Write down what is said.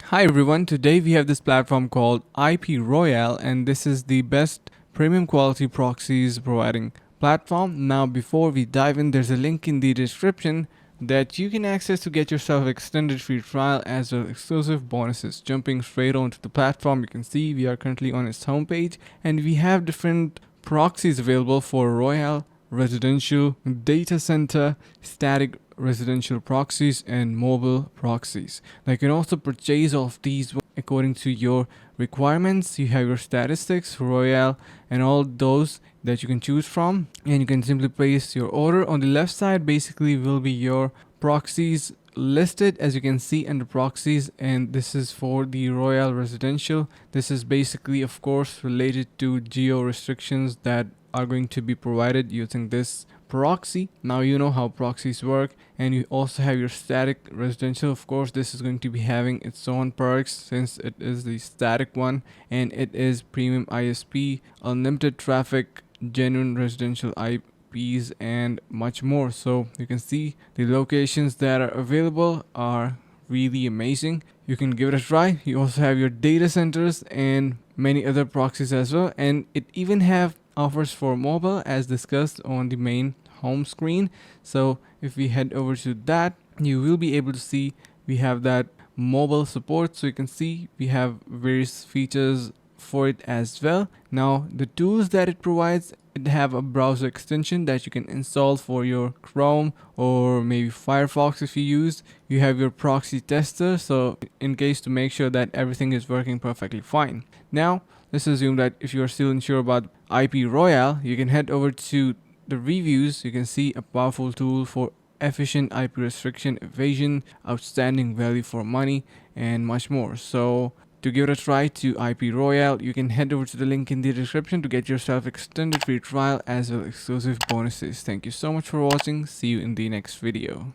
Hi everyone, today we have this platform called IPRoyal and this is the best premium quality proxies providing platform. Now before we dive in, there's a link in the description that you can access to get yourself extended free trial as well as exclusive bonuses. Jumping straight onto the platform, you can see we are currently on its homepage and we have different proxies available for Royal, residential, data center, static residential proxies and mobile proxies. Now you can also purchase all of these according to your requirements. You have your statistics, Royal, and all those that you can choose from, and you can simply place your order. On the left side basically will be your proxies listed, as you can see under proxies, and this is for the Royal residential. This is basically of course related to geo restrictions that are going to be provided using this proxy. Now you know how proxies work, and you also have your static residential. Of course this is going to be having its own perks since it is the static one, and it is premium ISP, unlimited traffic, genuine residential IPs, and much more. So you can see the locations that are available are really amazing. You can give it a try. You also have your data centers and many other proxies as well, and it even have offers for mobile as discussed on the main home screen. So if we head over to that, you will be able to see we have that mobile support. So you can see we have various features for it as well. Now the tools that it provides, it have a browser extension that you can install for your Chrome or maybe Firefox if you use. You have your proxy tester, so in case to make sure that everything is working perfectly fine. Now let's assume that if you are still unsure about IPRoyal, you can head over to the reviews. You can see a powerful tool for efficient IP restriction evasion, outstanding value for money, and much more. So to give it a try to IPRoyal, you can head over to the link in the description to get yourself extended free trial as well as exclusive bonuses. Thank you so much for watching. See you in the next video.